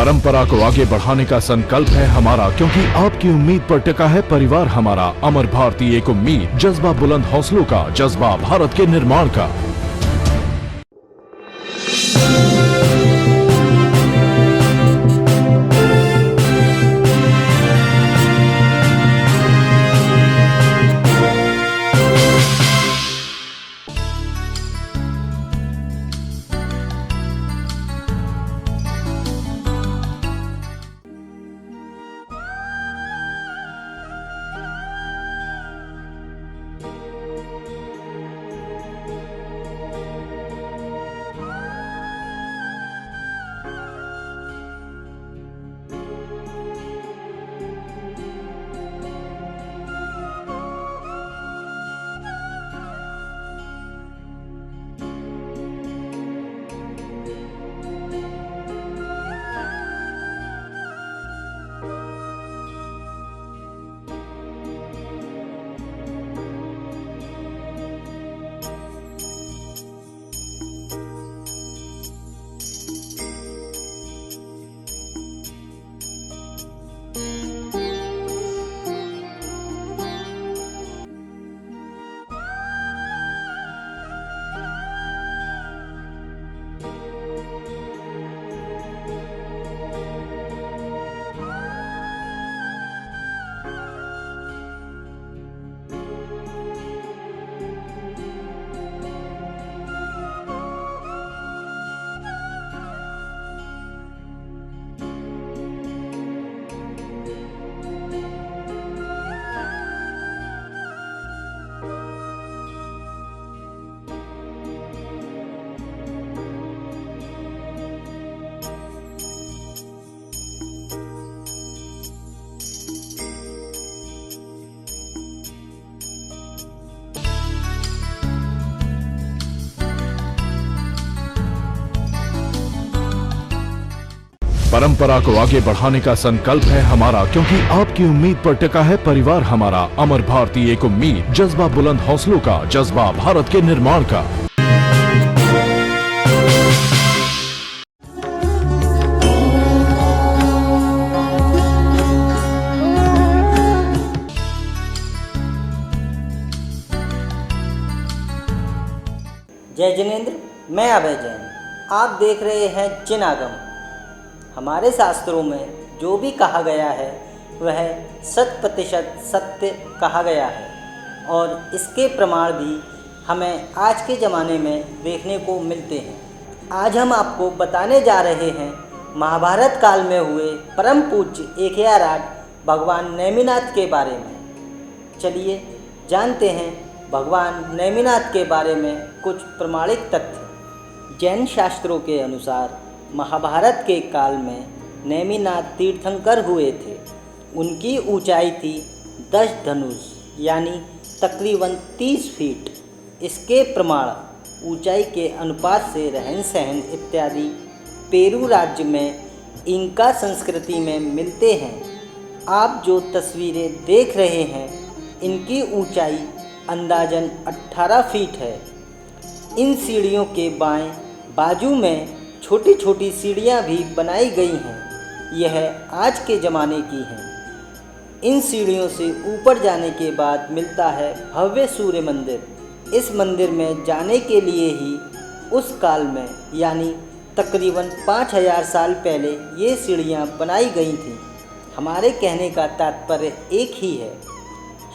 परंपरा को आगे बढ़ाने का संकल्प है हमारा, क्योंकि आपकी उम्मीद पर टिका है परिवार हमारा। अमर भारती एक उम्मीद, जज्बा बुलंद हौसलों का, जज्बा भारत के निर्माण का। परंपरा को आगे बढ़ाने का संकल्प है हमारा, क्योंकि आपकी उम्मीद पर टिका है परिवार हमारा। अमर भारती एक उम्मीद, जज्बा बुलंद हौसलों का, जज्बा भारत के निर्माण का। जय जिनेंद्र, मैं अभय जैन। आप देख रहे हैं चिनागम। हमारे शास्त्रों में जो भी कहा गया है वह 100% सत्य कहा गया है, और इसके प्रमाण भी हमें आज के ज़माने में देखने को मिलते हैं। आज हम आपको बताने जा रहे हैं महाभारत काल में हुए परम पूज्य 1008 भगवान नेमिनाथ के बारे में। चलिए जानते हैं भगवान नेमिनाथ के बारे में कुछ प्रमाणिक तथ्य। जैन शास्त्रों के अनुसार महाभारत के काल में नेमिनाथ तीर्थंकर हुए थे। उनकी ऊंचाई थी 10 धनुष यानी तकरीबन 30 फीट। इसके प्रमाण ऊंचाई के अनुपात से रहन सहन इत्यादि पेरू राज्य में इंका संस्कृति में मिलते हैं। आप जो तस्वीरें देख रहे हैं इनकी ऊंचाई अंदाजन 18 फीट है। इन सीढ़ियों के बाएं बाजू में छोटी छोटी सीढ़ियाँ भी बनाई गई हैं। यह आज के ज़माने की हैं। इन सीढ़ियों से ऊपर जाने के बाद मिलता है भव्य सूर्य मंदिर। इस मंदिर में जाने के लिए ही उस काल में यानी तकरीबन 5000 साल पहले ये सीढ़ियाँ बनाई गई थीं। हमारे कहने का तात्पर्य एक ही है,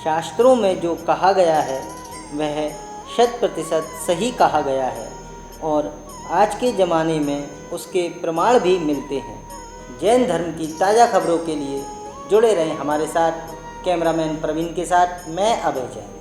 शास्त्रों में जो कहा गया है वह 100% सही कहा गया है, और आज के ज़माने में उसके प्रमाण भी मिलते हैं। जैन धर्म की ताज़ा खबरों के लिए जुड़े रहें हमारे साथ। कैमरामैन प्रवीण के साथ मैं अभय जैन।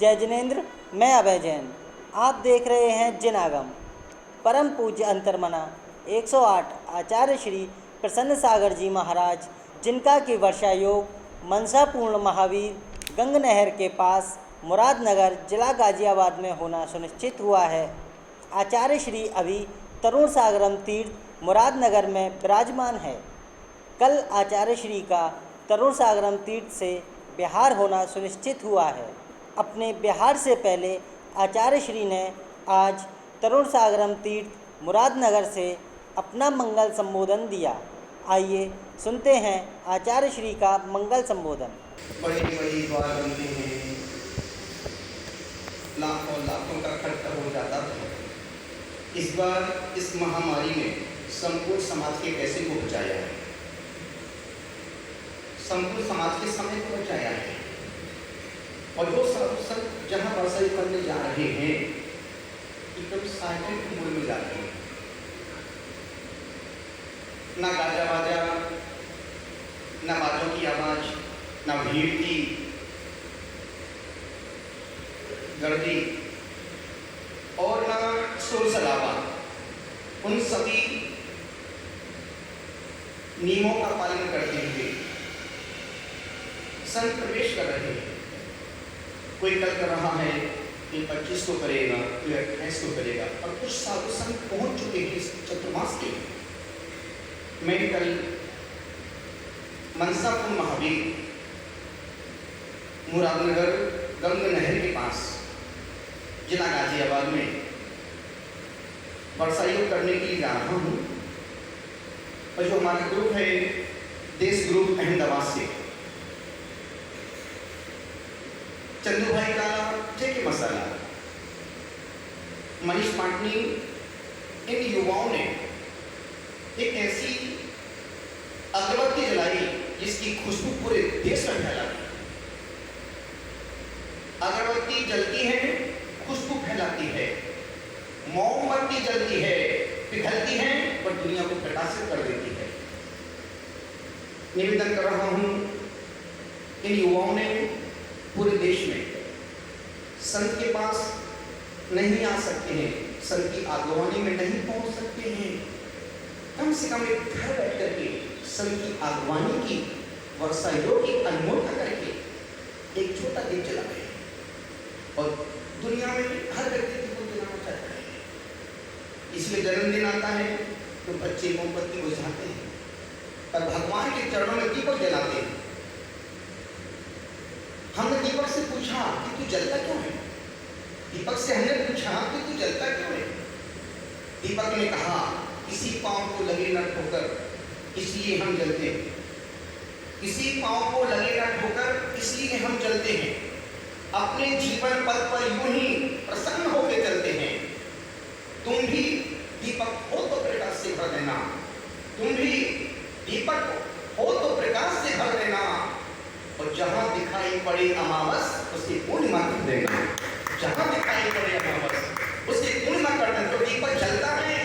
जय जिनेंद्र, मैं अभय जैन। आप देख रहे हैं जिनागम। परम पूज्य अंतर्मना 108 आचार्य श्री प्रसन्न सागर जी महाराज, जिनका की वर्षा योग मनसापूर्ण महावीर गंग नहर के पास मुरादनगर जिला गाजियाबाद में होना सुनिश्चित हुआ है। आचार्य श्री अभी तरुण सागरम तीर्थ मुरादनगर में विराजमान है। कल आचार्य श्री का तरुण सागरम तीर्थ से बिहार होना सुनिश्चित हुआ है। अपने बिहार से पहले आचार्य श्री ने आज तरुण सागरम तीर्थ मुरादनगर से अपना मंगल संबोधन दिया। आइए सुनते हैं आचार्य श्री का मंगल संबोधन। बड़े बड़े द्वार बनते हैं, लाखों लाखों का खर्चा हो जाता था। इस बार इस महामारी में संपूर्ण समाज के पैसे को बचाया है, संपूर्ण समाज के समय को बचाया है। और जो सब जहाँ वर्षा करने जा रहे हैं एकदम साइलेंट मोड में जा रहे हैं, ना गाजा बाजा, ना बाजों की आवाज, ना भीड़ की गर्दी और ना शोर शराबा। उन सभी नियमों का पालन करते हुए संत प्रवेश कर रहे हैं। कोई कल कर रहा है कि 25 को करेगा, कोई 28 को करेगा, और कुछ साधु संत पहुंच चुके हैं इस चतुर्मास के। मैं कल मनसापूर्ण महावीर मुरादनगर गंग नहर के पास जिला गाजियाबाद में वर्षा योग करने के लिए जा रहा हूँ। और जो हमारा ग्रुप है देश ग्रुप अहमदाबाद से, चंदू भाई का जेके मसाला, मनीष पाटनी, इन युवाओं ने एक ऐसी अगरबत्ती जलाई जिसकी खुशबू पूरे देश में फैला दी। अगरबत्ती जलती है, खुशबू फैलाती है, मोमबत्ती जलती है, पिघलती है और दुनिया को प्रकाशित कर देती है। निवेदन कर रहा हूं, इन युवाओं ने पूरे देश में संत के पास नहीं आ सकते हैं, संत की आगवानी में नहीं पहुंच सकते हैं, कम से कम एक घर बैठ करके संत की आगवानी की वर्षा योग की अनुभव करके एक छोटा दीप जलाए। और दुनिया में हर व्यक्ति को जलाना चाहता है, इसलिए जन्मदिन आता है तो बच्चे मोमबत्ती बुझाते हैं और भगवान के चरणों में दीपक जलाते हैं। हमने दीपक से पूछा कि तू जलता क्यों है? दीपक से हमने पूछा कि तू जलता क्यों है? दीपक ने कहा, किसी पांव को लगे न ठोकर इसलिए हम जलते हैं, किसी पांव को लगे न ठोकर इसलिए हम जलते हैं, अपने जीवन पथ पर यूं ही प्रसन्न होकर चलते हैं। तुम भी दीपक हो तो प्रकाश से भर देना, तुम भी दीपक हो तो प्रकाश से भर देना, और जहां दिखाई पड़े अमावस उसकी पूर्णिमा कर देना, जहां दिखाई पड़े अमावस उसकी पूर्णिमा कर देना। तो दीपक जलता है,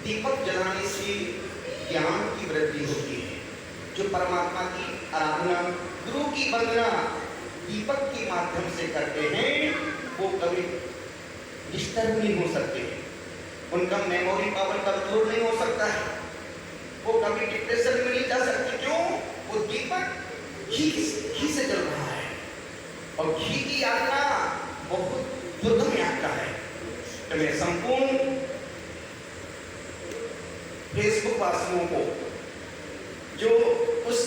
दीपक जलाने से ज्ञान की वृद्धि होती है। जो परमात्मा की आराधना, गुरु की वंदना दीपक के माध्यम से करते हैं, वो कभी डिस्टर्ब नहीं हो सकते, उनका मेमोरी पावर कमजोर नहीं हो सकता है, वो कभी डिप्रेशन में नहीं जा सकते। क्यों? वो दीपक घी से जल रहा है, और घी की यात्रा बहुत दुर्गम यात्रा है। तो मैं संपूर्ण फेसबुक वासियों को जो उस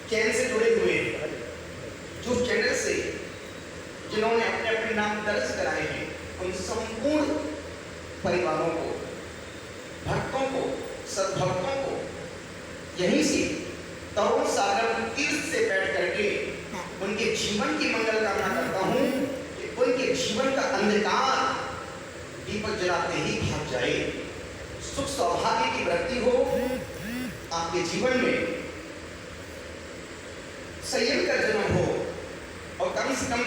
चैनल से जुड़े हुए हैं, जो चैनल से जिन्होंने अपने अपने नाम दर्ज कराए हैं, उन संपूर्ण परिवारों को, भक्तों को, सद्भक्तों को यहीं से तरुण सागर तीर्थ से बैठ करके उनके जीवन की मंगल कामना करता हूं कि उनके जीवन का अंधकार दीपक जलाते ही भाग जाए, सुख सौभाग्य की वृद्धि हो आपके जीवन में, संयम का जन्म हो, और कम से कम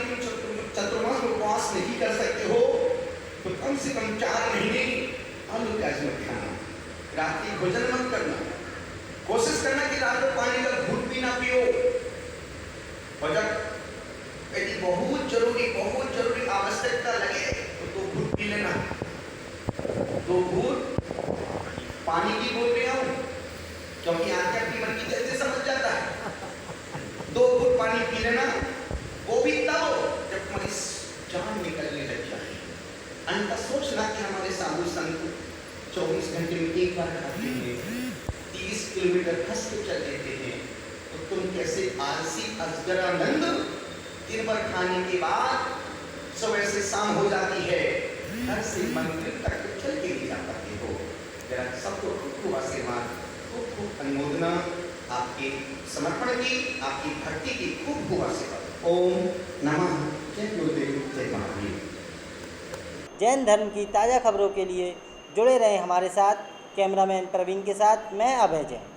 चतुर्मास उपवास नहीं कर सकते हो तो कम से कम 4 महीने आलू प्याज मत खाना, रात्रि भोजन मत करना, कोशिश करना कि रात को पानी का घूंट भी ना पियो। और जब बहुत जरूरी आवश्यकता लगे तो 2 घूंट पी लेना। 2 घूंट पानी की बोल रहा हूं, क्योंकि आंखें भी मन की जल्दी समझ जाता है। 2 घूंट पानी पी लेना, वो भी तब जब तुम्हारी जान निकलने लग जाए। अंत सोचना कि हमारे साधु संत 24 घंटे में एक बार खाते हैं, 30 किलोमीटर खस के चल देते हैं, तो तुम कैसे आलसी अजगरानंद दिन भर खाने के बाद सुबह से शाम हो जाती है, घर से मंदिर तक चल के नहीं जा पाते हो। जरा सबको खूब आशीर्वाद, खूब अनुमोदना, आपके समर्पण की, आपकी भक्ति की खूब आशीर्वाद। ओम नमः। जय गुरुदेव, जय महावीर। जैन धर्म की ताज़ा खबरों के लिए जुड़े रहें हमारे साथ। कैमरामैन प्रवीण के साथ मैं अभय जैन।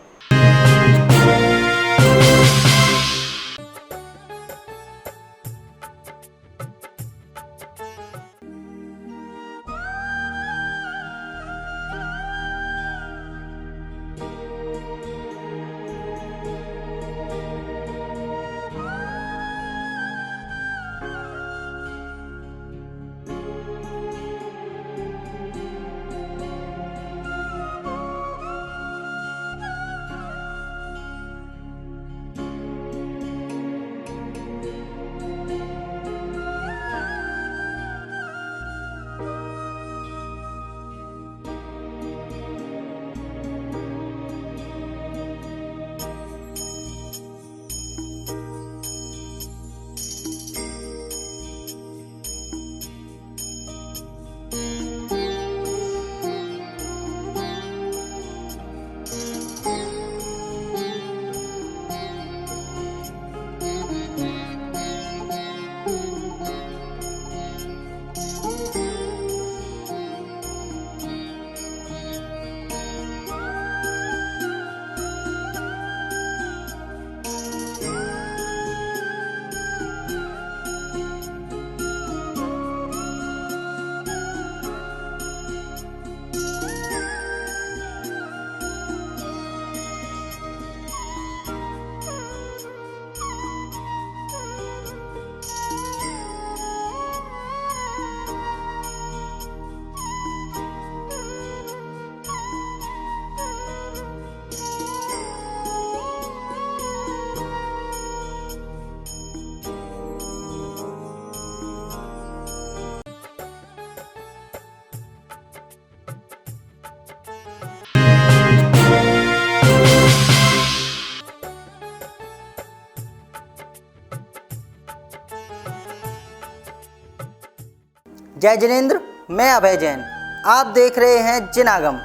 जय जिनेंद्र, मैं अभय जैन। आप देख रहे हैं जिनागम।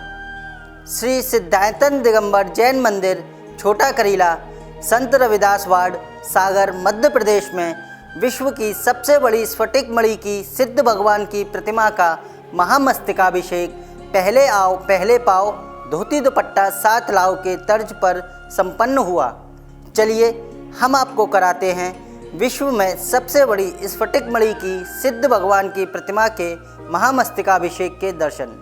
श्री सिद्धायतन दिगंबर जैन मंदिर, छोटा करीला, संत रविदास वार्ड, सागर, मध्य प्रदेश में विश्व की सबसे बड़ी स्फटिक मणि की सिद्ध भगवान की प्रतिमा का महामस्तकाभिषेक पहले आओ पहले पाओ धोती दुपट्टा 7 लाव के तर्ज पर संपन्न हुआ। चलिए हम आपको कराते हैं विश्व में सबसे बड़ी स्फटिक मणि की सिद्ध भगवान की प्रतिमा के महामस्तकाभिषेक के दर्शन।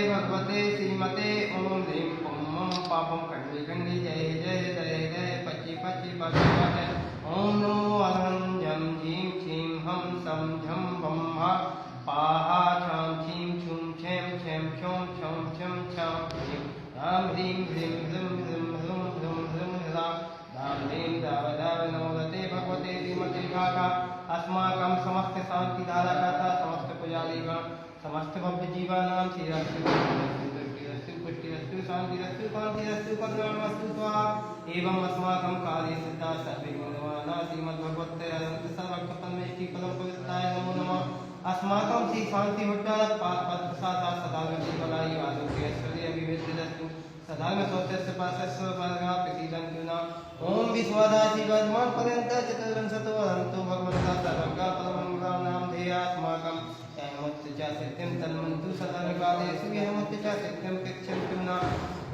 भगवते श्रीमते ओम ह्रीं ओम पापम खंडी खंडी जय जय जय जय पची पची पची ओम नमो अहं जम झीं क्षीं हम सम झम भम हा पाहा छां छीं छुं छें छें छौं छौं छं छं ह्रीं राम ह्रीं ह्रीं ह्रीं ह्रीं ह्रूं ह्रूं ह्रूं ह्रां राम ह्रीं दाव दाव नमोते भगवते श्रीमते गाथा अस्माकं समस्त शांति धारा गाथा समस्त पुजारीगण समस्त भव्य जीवानां श्रीरस्तु पुष्टिरस्तु शांतिरस्तु कांतिरस्तु कल्याणमस्तु स्वाहा एवं अस्माकं कार्ये सिद्धा सर्वे गुणवाना श्रीमद्भगवते अनंत सर्वक्षपन्मेष्टि पदं पवित्राय नमो नमः। अस्माकं श्री शांति उद्धार पाद पद प्रसादा सदागति बलाई आरोग्य ऐश्वर्य अभिवृद्धिरस्तु सदांग स्वस्य पासस्य वर्गा प्रतिदन्तु न ओम विश्वादासी वर्धमान पर्यंत चतुर्विंशतो अनंतो भगवता सर्वगा परमं नाम ध्येया अस्माकं हेमोत्तचा सत्यं तन्मन्तु सदाकालेषु हेमोत्तचा सत्यं पिच्छन्तु न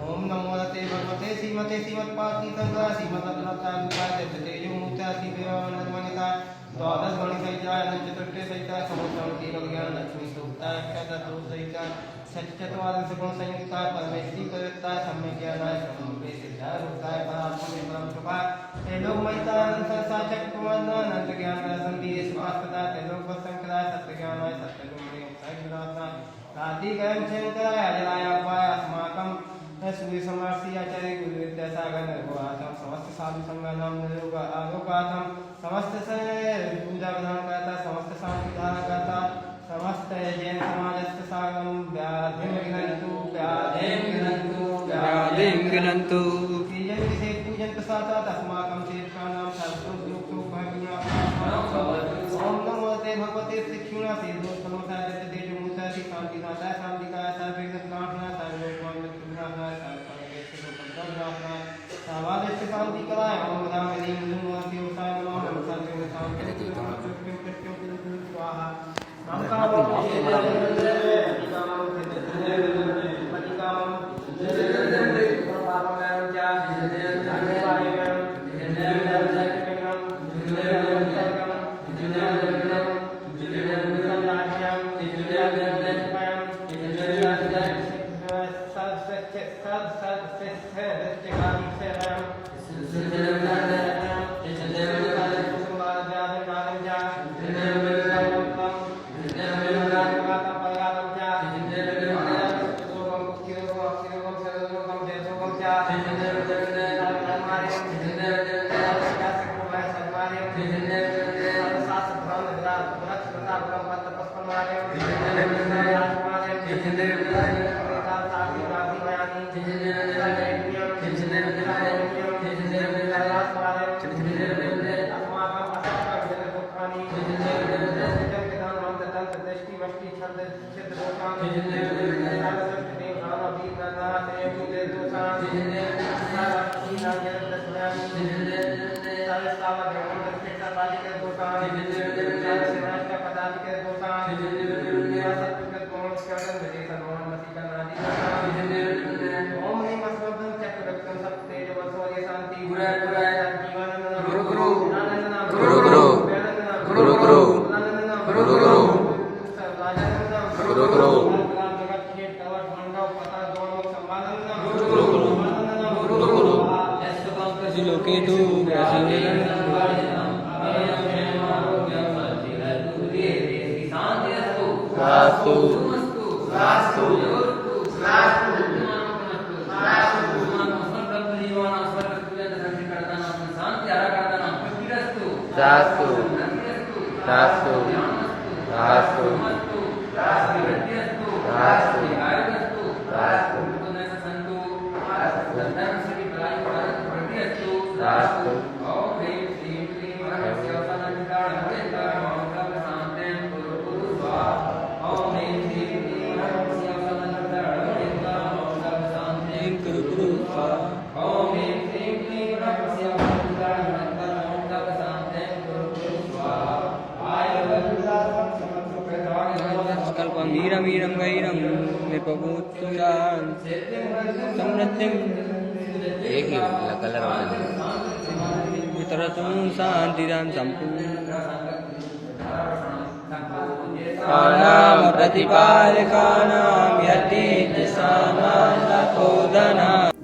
ओम नमो भगवते श्रीमते श्रीमत्पार्थिव तंत्रा श्रीमद्रत्नाचार्य तेजोमूर्ता श्रीविवाहनर्मणिता द्वादश गणित सहिता चतुर्थे सहिता समुद्र ज्ञान लक्ष्मी सूक्ता सच्चत्वादं सुगुण संयुक्ता परमेश्वरी प्रदत्ता सम्यक ज्ञानाय ब्रह्मवे सिद्धाय रुद्राय परात्मने परम कृपा हे लोक मैतानंद संसार चक्रवर्ती अनंत ज्ञान संधि स्वास्थता ते लोक संकराय सत्य ज्ञानाय सत्य गुणे सज्जनात्मा राधि गयं चेतनाय अजराय अपाय अस्माकं सूर्य समर्षि आचार्य गुरु विद्यासागर निर्वातम समस्त साधु संगम नियोग आलोकातम समस्त पूजा विधान करता समस्त शांति धारण करता समस्त जैन समाजस्थ सागम व्याधिं गिनन्तु पूजन से पूजन प्रसादा अस्माकं तीर्थानां ओम नमो ते भगवते शिक्षुणा से दोषनोता तेजो मूर्ति शांति नाथा शांतिका सर्वज्ञ प्रार्थना सर्वोपम मृत्युनाथा सर्वज्ञ सावादिष्ट शांति कराय ओम राम ह्रीं नमोति ओसाय नमो हम सर्वज्ञ शांति स्वाहा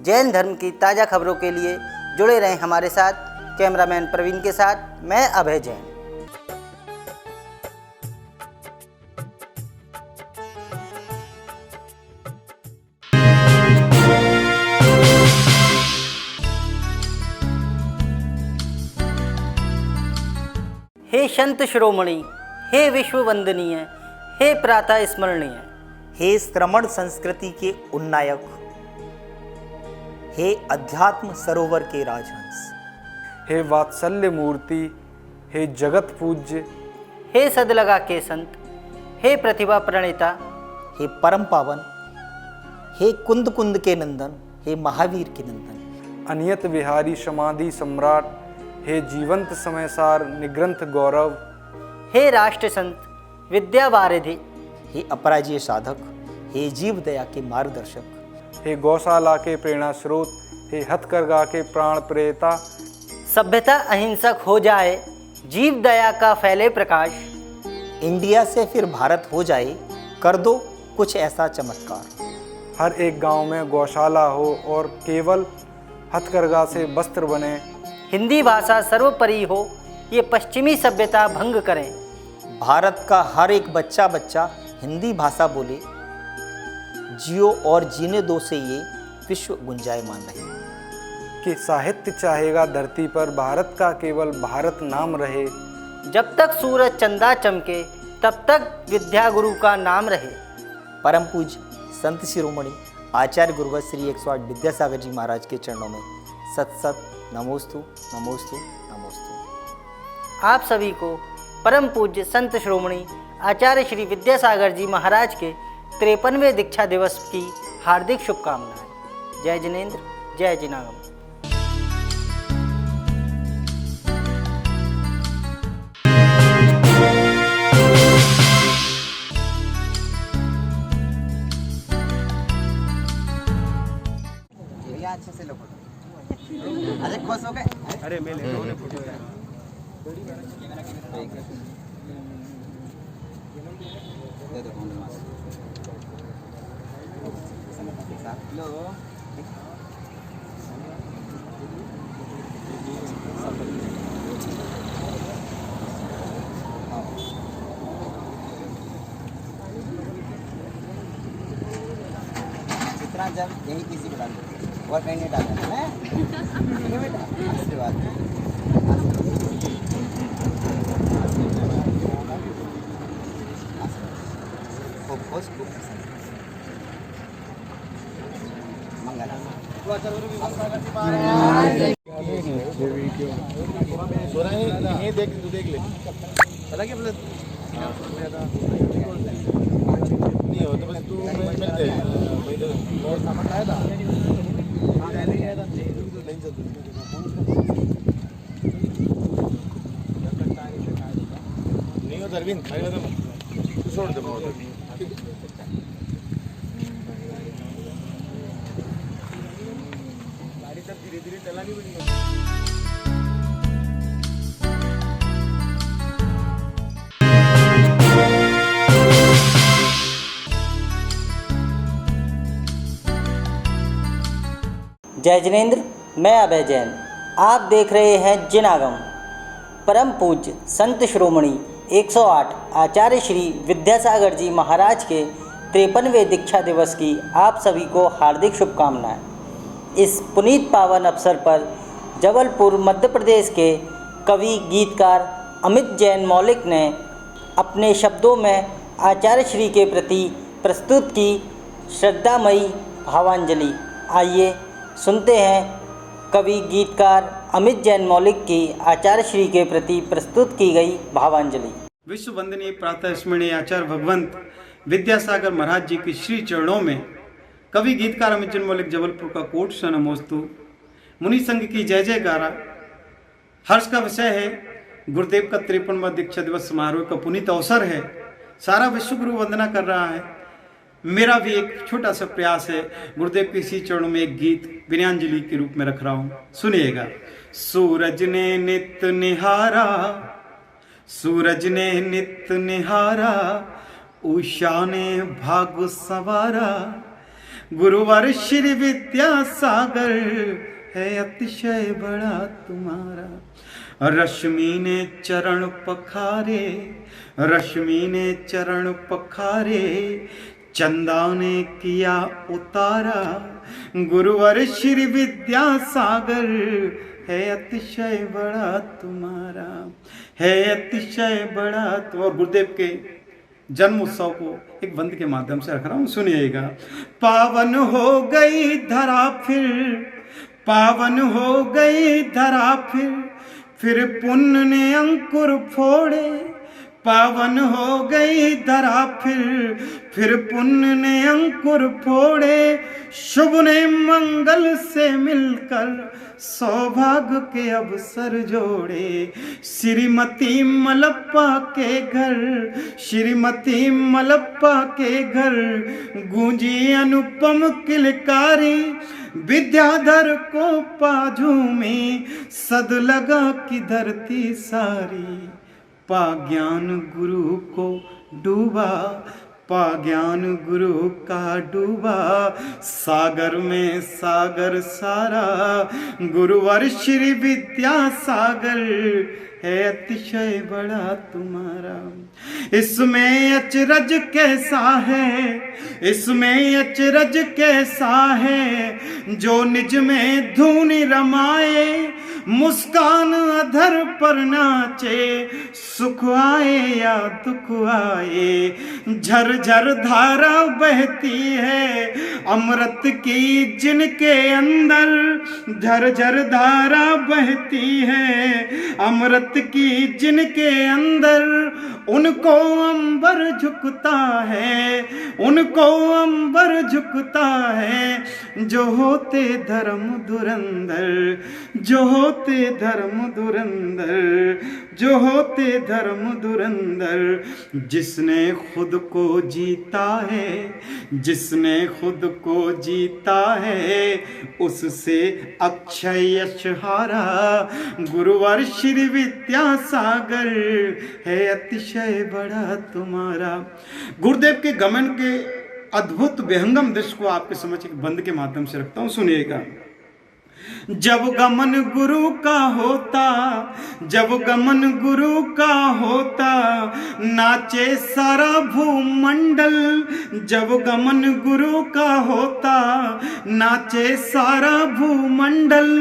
जैन धर्म की ताज़ा खबरों के लिए जुड़े रहें हमारे साथ। कैमरामैन प्रवीण के साथ मैं अभय जैन। हे संत शिरोमणि, हे विश्व वंदनीय, हे प्रातः स्मरणीय, हे श्रमण संस्कृति के उन्नायक, हे अध्यात्म सरोवर के राजहंस, हे वात्सल्य मूर्ति, हे जगत पूज्य, हे सदलगा के संत, हे प्रतिभा प्रणेता, हे परम पावन, हे कुंद कुंद के नंदन, हे महावीर के नंदन, अनियत विहारी समाधि सम्राट, हे जीवंत समयसार निग्रंथ गौरव, हे राष्ट्र संत विद्या वारिधि, हे अपराजय साधक, हे जीव दया के मार्गदर्शक, हे गौशाला के प्रेरणा स्रोत, हे हथकरघा के प्राण प्रेता, सभ्यता अहिंसक हो जाए, जीव दया का फैले प्रकाश, इंडिया से फिर भारत हो जाए, कर दो कुछ ऐसा चमत्कार। हर एक गांव में गौशाला हो और केवल हथकरघा से वस्त्र बने। हिंदी भाषा सर्वोपरि हो, ये पश्चिमी सभ्यता भंग करें। भारत का हर एक बच्चा हिंदी भाषा बोले, जियो और जीने दो से ये विश्व गुंजायमान रहे। कि साहित्य चाहेगा धरती पर भारत का केवल भारत नाम रहे। जब तक सूरज चंदा चमके तब तक विद्या गुरु का नाम रहे। परम पूज्य संत शिरोमणि आचार्य गुरुवर श्री 108 विद्यासागर जी महाराज के चरणों में सत सत नमोस्तु नमोस्तु नमोस्तु। आप सभी को परम पूज्य संत श्रोमणी आचार्य श्री विद्यासागर जी महाराज के 53वें दीक्षा दिवस की हार्दिक शुभकामनाएं। जय जिनेंद्र, जय जिनागम। अच्छे से लो फोटो। अरे खुश हो गए? अरे मैं ले लो फोटो यार। दे दो कौन लो। जितना जब यही किसी बता दो और कहीं नहीं डालना है ठीक है बेटा। आशीर्वाद खूब खुश खूब मंगल देख तू देख ले चला क्या बोले नहीं हो तो बस तू मिलते और सामान लाया था नहीं होता अरविंद खाएगा तो छोड़ दे गाड़ी तब धीरे धीरे चलानी पड़ेगी। जय जिनेंद्र, मैं अभय जैन। आप देख रहे हैं जिनागम। परम पूज्य संत श्रोमणी 108 आचार्य श्री विद्यासागर जी महाराज के 53वें दीक्षा दिवस की आप सभी को हार्दिक शुभकामनाएं। इस पुनीत पावन अवसर पर जबलपुर मध्य प्रदेश के कवि गीतकार अमित जैन मौलिक ने अपने शब्दों में आचार्य श्री के प्रति प्रस्तुत की श्रद्धामयी भावांजलि। आइए सुनते हैं कवि गीतकार अमित जैन मौलिक की आचार्य श्री के प्रति प्रस्तुत की गई भावांजलि। विश्व वंदनीय प्रातः स्मरणीय आचार्य भगवंत विद्यासागर महाराज जी के श्री चरणों में कवि गीतकार अमित जैन मौलिक जबलपुर का कोट स नमोस्तु। मुनि संघ की जय जयकारा। हर्ष का विषय है गुरुदेव का 53वां दीक्षा दिवस समारोह का पुनीत अवसर है। सारा विश्व गुरु वंदना कर रहा है। मेरा भी एक छोटा सा प्रयास है, गुरुदेव के इसी चरणों में एक गीत विनयांजलि के रूप में रख रहा हूं, सुनिएगा। सूरज ने नित निहारा, सूरज ने नित निहारा, उषा ने भाग सवारा, गुरुवर श्री विद्यासागर है अतिशय बड़ा तुम्हारा। रश्मि ने चरण पखारे, रश्मि ने चरण पखारे, चंदा ने किया उतारा, गुरुवर श्री विद्यासागर है अतिशय बड़ा तुम्हारा, है अतिशय बड़ा। और गुरुदेव के जन्म उत्सव को एक बंद के माध्यम से रख रहा हूं, सुनिएगा। पावन हो गई धरा पावन हो गई धरा फिर पुण्य ने अंकुर फोड़े, पावन हो गई धरा फिर पुण्य ने अंकुर फोड़े, शुभ ने मंगल से मिलकर सौभाग्य के अवसर जोड़े। श्रीमती मलप्पा के घर, श्रीमती मलप्पा के घर गूंजी अनुपम किलकारी, विद्याधर को पाजू में सद लगा की धरती सारी। पा ज्ञान गुरु को डूबा, पा ज्ञान गुरु का डूबा, सागर में सागर सारा, गुरुवर श्री विद्यासागर है अतिशय बड़ा तुम्हारा। इसमें अचरज कैसा है, इसमें अचरज कैसा है, जो निज में धुन रमाए, मुस्कान अधर पर नाचे, सुख आए या दुख आए, झरझर धारा बहती है अमृत की जिनके अंदर, झरझर धारा बहती है अमृत की जिनके अंदर, उनको अंबर झुकता है, उनको अंबर झुकता है, जो होते धर्म धुरंधर, जो होते धर्म धुरंधर, जो होते धर्म धुरंधर। जिसने खुद को जीता है, जिसने खुद को जीता है, उससे अक्षय यश हारा, गुरुवर श्री विद्यासागर है अतिशय बड़ा तुम्हारा। गुरुदेव के गमन के अद्भुत विहंगम दृश्य को आपके समझ एक बंद के माध्यम से रखता हूं, सुनिएगा। जब गमन गुरु का होता, जब गमन गुरु का होता, नाचे सारा भूमंडल, जब गमन गुरु का होता, नाचे सारा भूमंडल,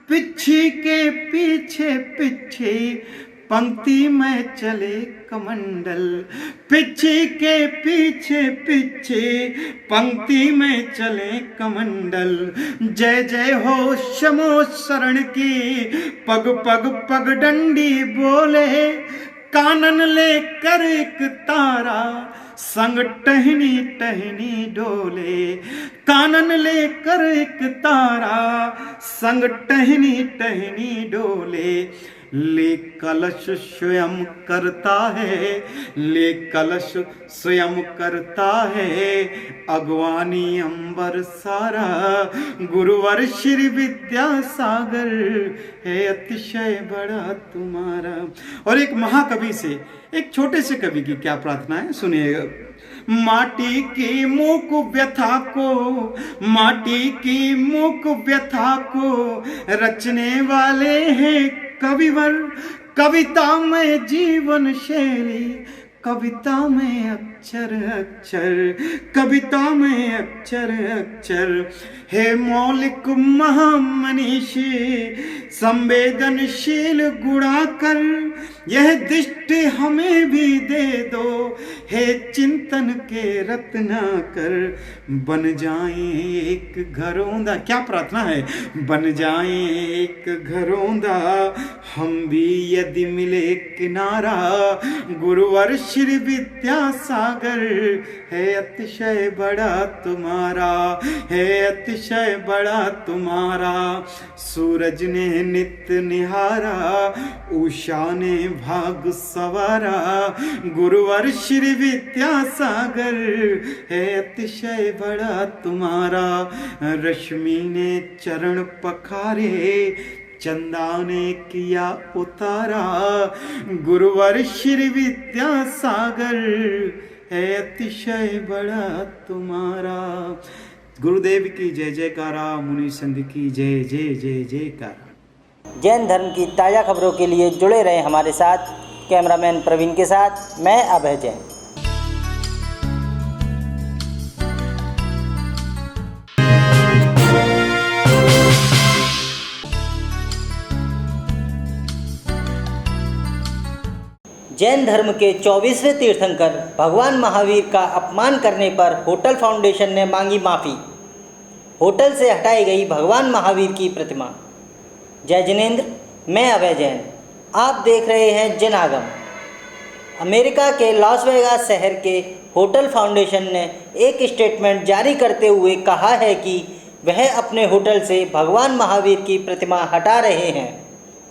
पिच्छी के पीछे पीछे पंक्ति में चले कमंडल, पिच्छी के पीछे पीछे पंक्ति में चले कमंडल। जय जय हो शमो शरण की, पग पग पग डंडी बोले, कानन लेकर एक तारा, संग टहनी टहनी डोले, कानन लेकर एक तारा, संग टहनी टहनी डोले। ले कलश स्वयं करता है, ले कलश स्वयं करता है, अगवानी अंबर सारा, गुरुवर श्री विद्यासागर है अतिशय बड़ा तुम्हारा। और एक महाकवि से, एक छोटे से कवि की क्या प्रार्थना है, सुनिएगा। माटी की मूक व्यथा को, माटी की मूक व्यथा को रचने वाले हैं कविवर, कविता में जीवन शैली, कविता में अक्षर अक्षर, कविता में अक्षर अक्षर, हे मौलिक महामनीषी, संवेदनशील गुणाकर, यह दृष्टि हमें भी दे दो, हे चिंतन के रत्नाकर, बन जाएं एक घरौंदा। क्या प्रार्थना है, बन जाएं एक घरौंदा, हम भी यदि मिले किनारा, गुरुवर श्री विद्यासागर है अतिशय बड़ा तुम्हारा, है अतिशय बड़ा तुम्हारा। सूरज ने नित्य निहारा, उषा ने भाग सवारा, गुरुवर श्री विद्यासागर है अतिशय बड़ा तुम्हारा। रश्मि ने चरण पखारे, चंदा ने किया उतारा, गुरुवर श्री विद्यासागर है अतिशय बड़ा तुम्हारा। गुरुदेव की जय जयकारा, मुनि संघ की जय जय जय जयकारा। जैन धर्म की ताज़ा खबरों के लिए जुड़े रहें हमारे साथ। कैमरामैन प्रवीण के साथ मैं अभय जैन। जैन धर्म के 24वें तीर्थंकर भगवान महावीर का अपमान करने पर होटल फाउंडेशन ने मांगी माफ़ी। होटल से हटाई गई भगवान महावीर की प्रतिमा। जय जिनेंद्र, मैं अभय जैन। आप देख रहे हैं जनागम। अमेरिका के लॉस वेगास शहर के होटल फाउंडेशन ने एक स्टेटमेंट जारी करते हुए कहा है कि वह अपने होटल से भगवान महावीर की प्रतिमा हटा रहे हैं।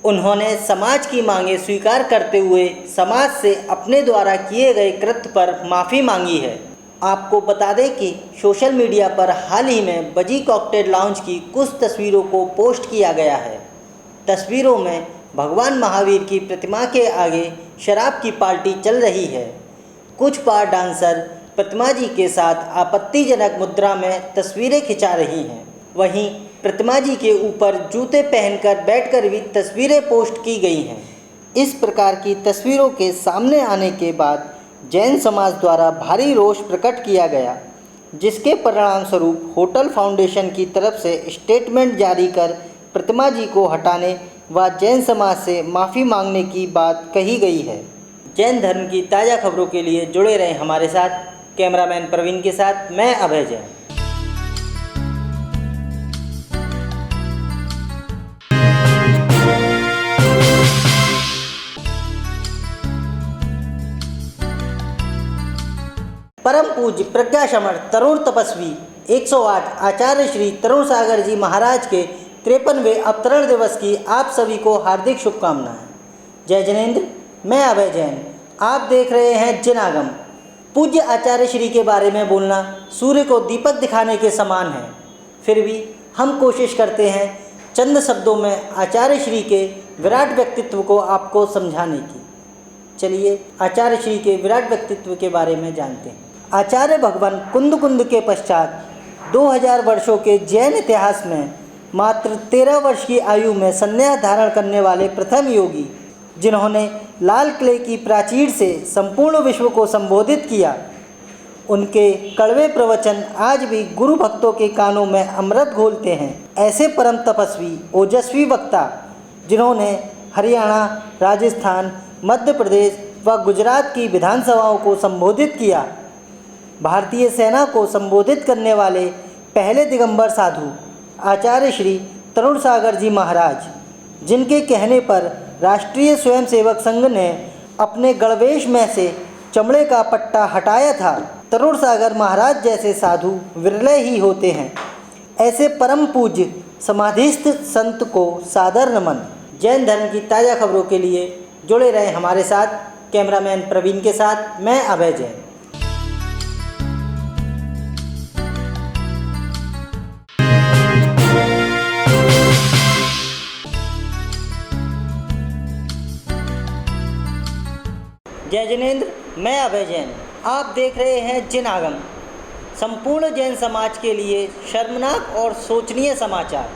उन्होंने समाज की मांगें स्वीकार करते हुए समाज से अपने द्वारा किए गए कृत्य पर माफ़ी मांगी है। आपको बता दें कि सोशल मीडिया पर हाल ही में बजी कॉकटेल लाउंज की कुछ तस्वीरों को पोस्ट किया गया है। तस्वीरों में भगवान महावीर की प्रतिमा के आगे शराब की पार्टी चल रही है। कुछ बार डांसर प्रतिमा जी के साथ आपत्तिजनक मुद्रा में तस्वीरें खिंचा रही हैं। वहीं प्रतिमा जी के ऊपर जूते पहनकर बैठकर भी तस्वीरें पोस्ट की गई हैं। इस प्रकार की तस्वीरों के सामने आने के बाद जैन समाज द्वारा भारी रोष प्रकट किया गया, जिसके परिणाम स्वरूप होटल फाउंडेशन की तरफ से स्टेटमेंट जारी कर प्रतिमा जी को हटाने व जैन समाज से माफ़ी मांगने की बात कही गई है। जैन धर्म की ताज़ा खबरों के लिए जुड़े रहें हमारे साथ। कैमरामैन प्रवीण के साथ मैं अभय जैन। परम पूज्य प्रज्ञाशमर तरुण तपस्वी 108 आचार्य श्री तरुण सागर जी महाराज के 53वें अवतरण दिवस की आप सभी को हार्दिक शुभकामनाएं। जय जिनेंद्र, मैं अभय जैन। आप देख रहे हैं जिनागम। पूज्य आचार्य श्री के बारे में बोलना सूर्य को दीपक दिखाने के समान है। फिर भी हम कोशिश करते हैं चंद शब्दों में आचार्य श्री के विराट व्यक्तित्व को आपको समझाने की। चलिए आचार्य श्री के विराट व्यक्तित्व के बारे में जानते हैं। आचार्य भगवान कुंद के पश्चात 2000 वर्षों के जैन इतिहास में मात्र 13 वर्ष की आयु में संन्यास धारण करने वाले प्रथम योगी, जिन्होंने लाल किले की प्राचीर से संपूर्ण विश्व को संबोधित किया। उनके कड़वे प्रवचन आज भी गुरु भक्तों के कानों में अमृत घोलते हैं। ऐसे परम तपस्वी ओजस्वी वक्ता, जिन्होंने हरियाणा, राजस्थान, मध्य प्रदेश व गुजरात की विधानसभाओं को संबोधित किया। भारतीय सेना को संबोधित करने वाले पहले दिगंबर साधु आचार्य श्री तरुण सागर जी महाराज, जिनके कहने पर राष्ट्रीय स्वयंसेवक संघ ने अपने गणवेश में से चमड़े का पट्टा हटाया था। तरुण सागर महाराज जैसे साधु विरले ही होते हैं। ऐसे परम पूज्य समाधिस्थ संत को सादर नमन। जैन धर्म की ताज़ा खबरों के लिए जुड़े रहें हमारे साथ। कैमरामैन प्रवीण के साथ मैं अभय जैन। जय जिनेंद्र, मैं अभय जैन। आप देख रहे हैं जिनागम। संपूर्ण जैन समाज के लिए शर्मनाक और शोचनीय समाचार।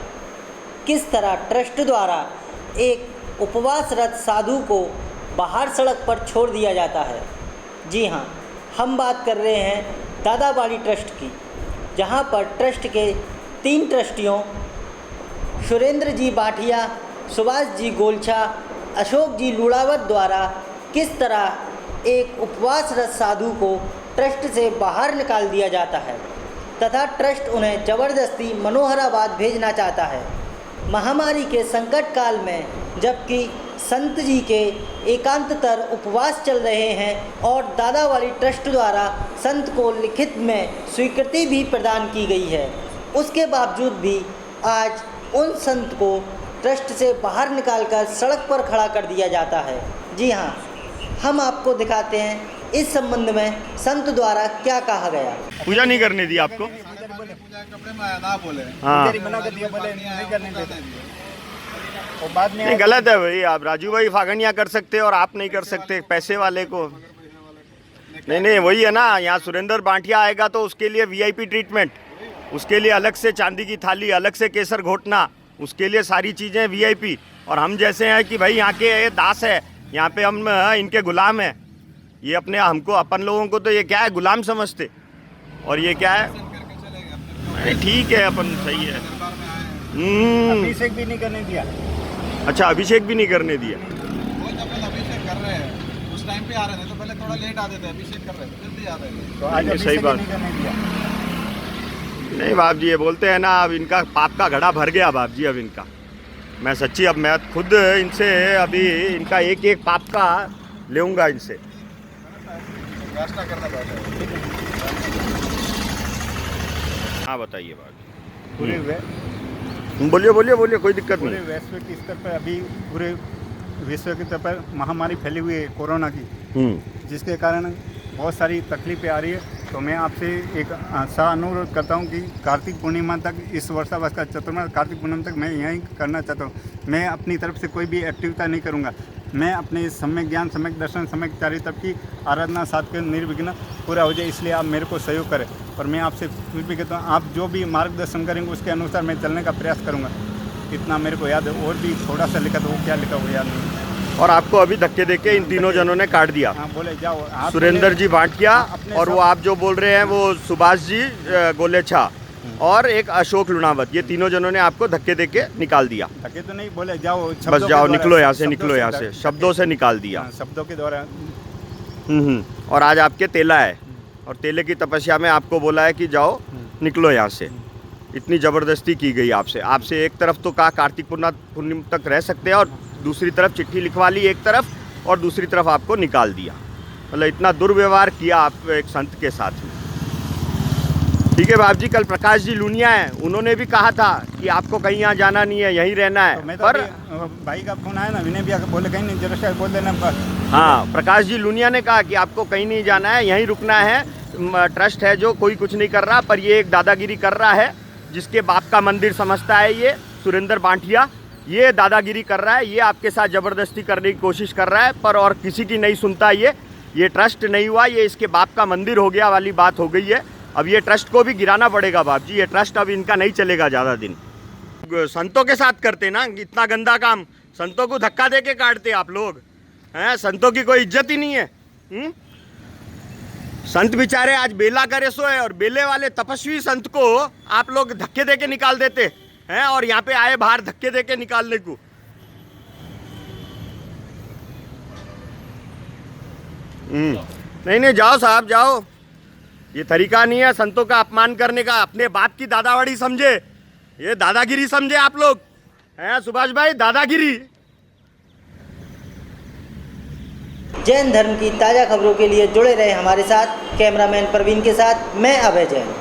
किस तरह ट्रस्ट द्वारा एक उपवासरत साधु को बाहर सड़क पर छोड़ दिया जाता है। जी हाँ, हम बात कर रहे हैं दादाबाड़ी ट्रस्ट की, जहाँ पर ट्रस्ट के 3 ट्रस्टियों सुरेंद्र जी बाठिया, सुभाष जी गोलछा, अशोक जी लुड़ावत द्वारा किस तरह एक उपवासरत साधु को ट्रस्ट से बाहर निकाल दिया जाता है तथा ट्रस्ट उन्हें ज़बरदस्ती मनोहराबाद भेजना चाहता है। महामारी के संकट काल में, जबकि संत जी के एकांततर उपवास चल रहे हैं और दादावाली ट्रस्ट द्वारा संत को लिखित में स्वीकृति भी प्रदान की गई है, उसके बावजूद भी आज उन संत को ट्रस्ट से बाहर निकालकर सड़क पर खड़ा कर दिया जाता है। जी हाँ, हम आपको दिखाते हैं इस संबंध में संत द्वारा क्या कहा गया। पूजा नहीं करने दी आपको? हाँ, नहीं गलत है भाई। आप राजू भाई फागनिया कर सकते और आप नहीं कर सकते पैसे वाले को। नहीं वही है ना। यहाँ सुरेंद्र बांटिया आएगा तो उसके लिए वीआईपी ट्रीटमेंट, उसके लिए अलग से चांदी की थाली, अलग से केसर घोटना, उसके लिए सारी चीज़ें वीआईपी। और हम जैसे हैं कि भाई यहाँ के दास है, यहाँ पे हम इनके गुलाम हैं। ये अपने हमको अपन लोगों को तो ये क्या है, गुलाम समझते। और ये क्या है, अरे ठीक है अपन सही है। अभिषेक भी नहीं करने दिया। अच्छा, अभिषेक भी नहीं करने दिया। अभिषेक कर रहे हैं, उस टाइम पे आ रहे थे तो पहले थोड़ा लेट आते थे, अभिषेक कर रहे थे जल्दी आ रहे थे, तो आज सही बात नहीं। बाप जी ये बोलते हैं ना, अब इनका पाप का घड़ा भर गया बाप जी। अब इनका मैं सच्ची, अब मैं खुद इनसे अभी इनका एक एक पाप का लेऊंगा इनसे। हाँ बताइए बात। बोलिए बोलिए बोलिए, कोई दिक्कत नहीं। पूरे वैश्विक स्तर पर अभी पूरे विश्व के स्तर पर महामारी फैली हुई है कोरोना की, जिसके कारण बहुत सारी तकलीफें आ रही है। तो मैं आपसे एक अनुरोध करता हूं कि कार्तिक पूर्णिमा तक, इस वर्षावस का चतुर्मास कार्तिक पूर्णिमा तक मैं यहीं करना चाहता हूं। मैं अपनी तरफ से कोई भी एक्टिविटी नहीं करूंगा। मैं अपने सम्यक ज्ञान, सम्यक दर्शन, सम्यक चारित्र की आराधना साथ के निर्विघ्न पूरा हो जाए, इसलिए आप मेरे को सहयोग करें। और मैं आपसे फिर भी कहता हूँ, आप जो भी मार्गदर्शन करेंगे उसके अनुसार मैं चलने का प्रयास करूँगा। इतना मेरे को याद है, और भी थोड़ा सा लिखा था, वो क्या लिखा वो याद नहीं। और आपको अभी धक्के देके इन तीनों जनों ने काट दिया। हाँ, बोले जाओ। सुरेंद्र जी भाटिया, और वो आप जो बोल रहे हैं वो सुभाष जी गोलेछा और एक अशोक लुणावत, ये तीनों जनों ने आपको धक्के देके निकाल दिया। धक्के तो नहीं, बोले जाओ, बस जाओ, निकलो यहाँ से, निकलो यहाँ से, शब्दों से निकाल दिया। शब्दों के द्वारा। और आज आपके तेला है, और तेले की तपस्या में आपको बोला है कि जाओ निकलो यहाँ से। इतनी ज़बरदस्ती की गई आपसे। आपसे एक तरफ तो कहा कार्तिक पूर्णिमा तक रह सकते हैं, और दूसरी तरफ चिट्ठी लिखवा ली एक तरफ, और दूसरी तरफ आपको निकाल दिया। मतलब इतना दुर्व्यवहार किया आप एक संत के साथ में। ठीक है बाप जी, कल प्रकाश जी लूनिया हैं, उन्होंने भी कहा था कि आपको कहीं यहाँ जाना नहीं है, यहीं रहना है। तो पर भाई का फोन आया ना, विनय भी आकर बोले कहीं नहीं, जरा बोल देना। हाँ, प्रकाश जी लूनिया ने कहा कि आपको कहीं नहीं जाना है, यहीं रुकना है। ट्रस्ट है जो कोई कुछ नहीं कर रहा, पर ये एक दादागिरी कर रहा है, जिसके बाप का मंदिर समझता है ये सुरेंद्र बांटिया, ये दादागिरी कर रहा है, ये आपके साथ ज़बरदस्ती करने की कोशिश कर रहा है, पर और किसी की नहीं सुनता। ये ट्रस्ट नहीं हुआ, ये इसके बाप का मंदिर हो गया वाली बात हो गई है। अब ये ट्रस्ट को भी गिराना पड़ेगा बाप जी, ये ट्रस्ट अब इनका नहीं चलेगा ज़्यादा दिन। संतों के साथ करते ना इतना गंदा काम, संतों को धक्का दे के काटते आप लोग हैं। संतों की कोई इज्जत ही नहीं है। संत बेचारे आज बेला करे सोए, और बेले वाले तपस्वी संत को आप लोग धक्के दे के निकाल देते हैं, और यहाँ पे आए बाहर धक्के दे के निकालने को। नहीं, जाओ साहब जाओ, ये तरीका नहीं है संतों का अपमान करने का। अपने बाप की दादावाड़ी समझे, ये दादागिरी समझे आप लोग हैं सुभाष भाई, दादागिरी। जैन धर्म की ताज़ा खबरों के लिए जुड़े रहे हमारे साथ। कैमरामैन प्रवीण के साथ मैं अभय जैन।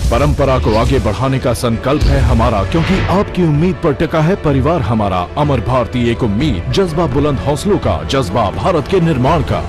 परंपरा को आगे बढ़ाने का संकल्प है हमारा, क्योंकि आपकी उम्मीद पर टिका है परिवार हमारा। अमर भारती एक उम्मीद, जज्बा बुलंद हौसलों का, जज्बा भारत के निर्माण का।